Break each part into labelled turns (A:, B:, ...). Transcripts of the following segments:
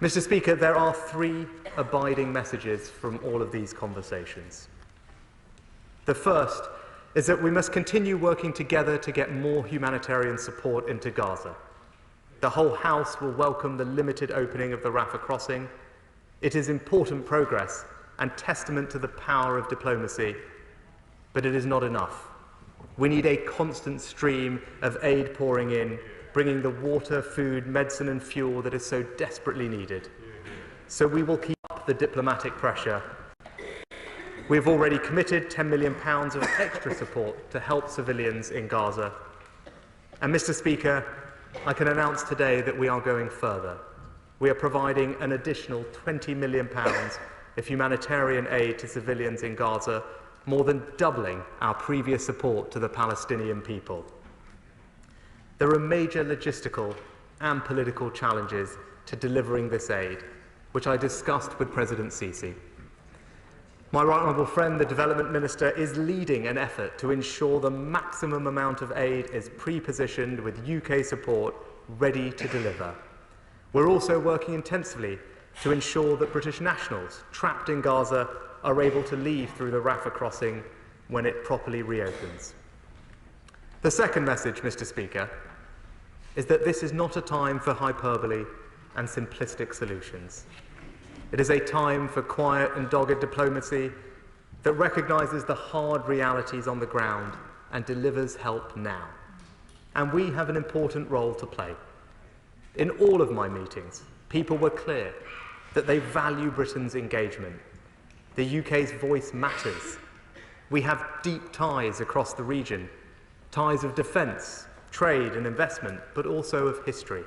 A: Mr. Speaker, there are three abiding messages from all of these conversations. The first is that we must continue working together to get more humanitarian support into Gaza. The whole House will welcome the limited opening of the Rafah crossing. It is important progress and testament to the power of diplomacy, but it is not enough. We need a constant stream of aid pouring in, bringing the water, food, medicine and fuel that is so desperately needed. So we will keep up the diplomatic pressure. We have already committed £10 million of extra support to help civilians in Gaza. And Mr. Speaker, I can announce today that we are going further. We are providing an additional £20 million of humanitarian aid to civilians in Gaza, more than doubling our previous support to the Palestinian people. There are major logistical and political challenges to delivering this aid, which I discussed with President Sisi. My right honourable friend, the Development Minister, is leading an effort to ensure the maximum amount of aid is pre-positioned with UK support ready to deliver. We're also working intensively to ensure that British nationals trapped in Gaza are able to leave through the Rafah crossing when it properly reopens. The second message, Mr. Speaker, is that this is not a time for hyperbole and simplistic solutions. It is a time for quiet and dogged diplomacy that recognises the hard realities on the ground and delivers help now. And we have an important role to play. In all of my meetings, people were clear that they value Britain's engagement. The UK's voice matters. We have deep ties across the region, ties of defence, trade and investment, but also of history.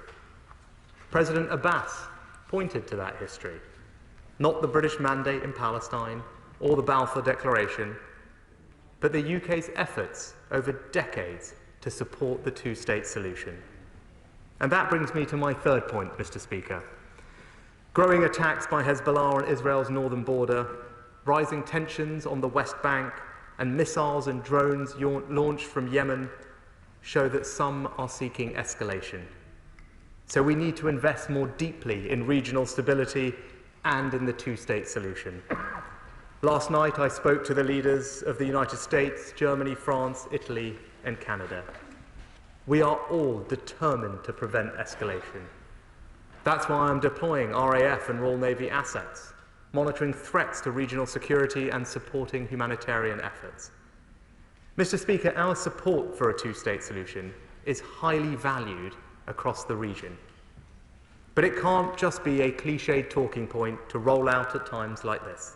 A: President Abbas pointed to that history, not the British mandate in Palestine or the Balfour Declaration, but the UK's efforts over decades to support the two-state solution. And that brings me to my third point, Mr. Speaker. Growing attacks by Hezbollah on Israel's northern border, rising tensions on the West Bank, and missiles and drones launched from Yemen show that some are seeking escalation. So we need to invest more deeply in regional stability and in the two-state solution. Last night I spoke to the leaders of the United States, Germany, France, Italy and Canada. We are all determined to prevent escalation. That's why I'm deploying RAF and Royal Navy assets, monitoring threats to regional security and supporting humanitarian efforts. Mr. Speaker, our support for a two-state solution is highly valued across the region. But it can't just be a cliched talking point to roll out at times like this.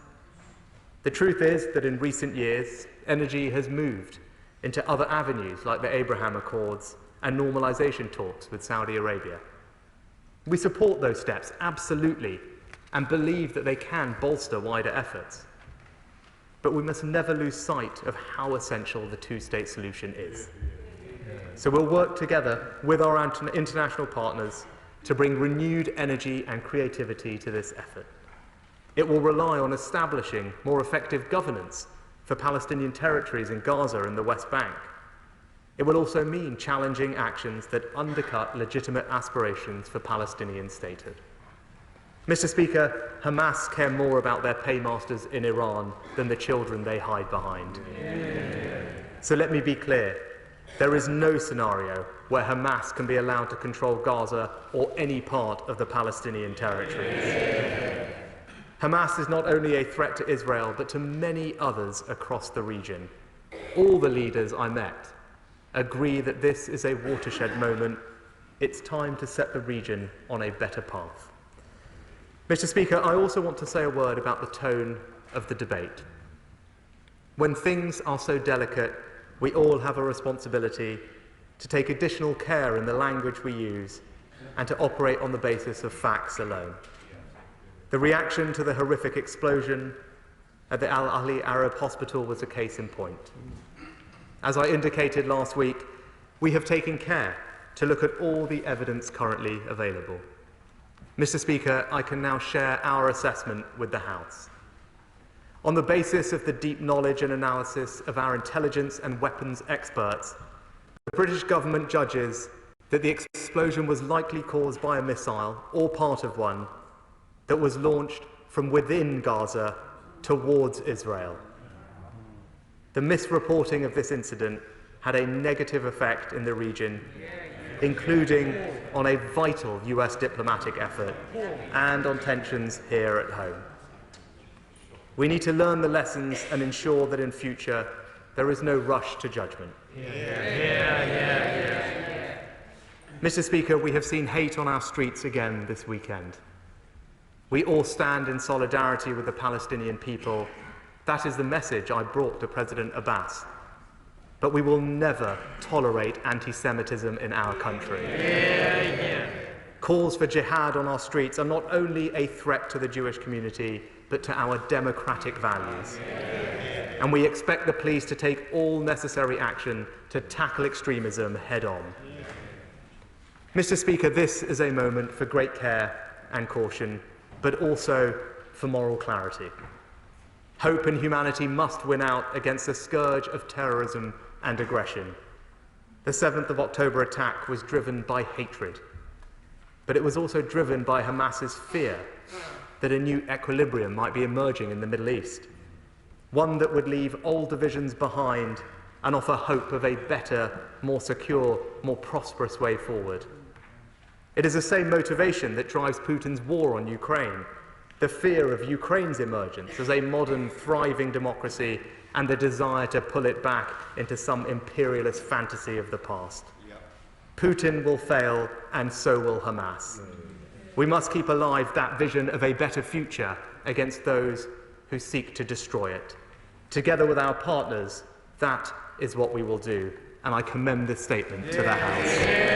A: The truth is that in recent years, energy has moved into other avenues like the Abraham Accords and normalisation talks with Saudi Arabia. We support those steps, absolutely, and believe that they can bolster wider efforts. But we must never lose sight of how essential the two-state solution is. So we'll work together with our international partners to bring renewed energy and creativity to this effort. It will rely on establishing more effective governance for Palestinian territories in Gaza and the West Bank. It will also mean challenging actions that undercut legitimate aspirations for Palestinian statehood. Mr. Speaker, Hamas care more about their paymasters in Iran than the children they hide behind. So let me be clear. There is no scenario where Hamas can be allowed to control Gaza or any part of the Palestinian territories. Hamas is not only a threat to Israel, but to many others across the region. All the leaders I met agree that this is a watershed moment. It's time to set the region on a better path. Mr. Speaker, I also want to say a word about the tone of the debate. When things are so delicate, we all have a responsibility to take additional care in the language we use and to operate on the basis of facts alone. The reaction to the horrific explosion at the Al Ahli Arab Hospital was a case in point. As I indicated last week, we have taken care to look at all the evidence currently available. Mr. Speaker, I can now share our assessment with the House. On the basis of the deep knowledge and analysis of our intelligence and weapons experts, the British government judges that the explosion was likely caused by a missile or part of one that was launched from within Gaza towards Israel. The misreporting of this incident had a negative effect in the region, including on a vital US diplomatic effort and on tensions here at home. We need to learn the lessons and ensure that in future there is no rush to judgment. Mr. Speaker, we have seen hate on our streets again this weekend. We all stand in solidarity with the Palestinian people. That is the message I brought to President Abbas. But we will never tolerate anti-Semitism in our country. Calls for jihad on our streets are not only a threat to the Jewish community, but to our democratic values. And we expect the police to take all necessary action to tackle extremism head-on. Mr. Speaker, this is a moment for great care and caution, but also for moral clarity. Hope and humanity must win out against the scourge of terrorism and aggression. The 7th of October attack was driven by hatred, but it was also driven by Hamas's fear that a new equilibrium might be emerging in the Middle East, one that would leave old divisions behind and offer hope of a better, more secure, more prosperous way forward. It is the same motivation that drives Putin's war on Ukraine, the fear of Ukraine's emergence as a modern, thriving democracy and the desire to pull it back into some imperialist fantasy of the past. Putin will fail, and so will Hamas. We must keep alive that vision of a better future against those who seek to destroy it. Together with our partners, that is what we will do, and I commend this statement to the House.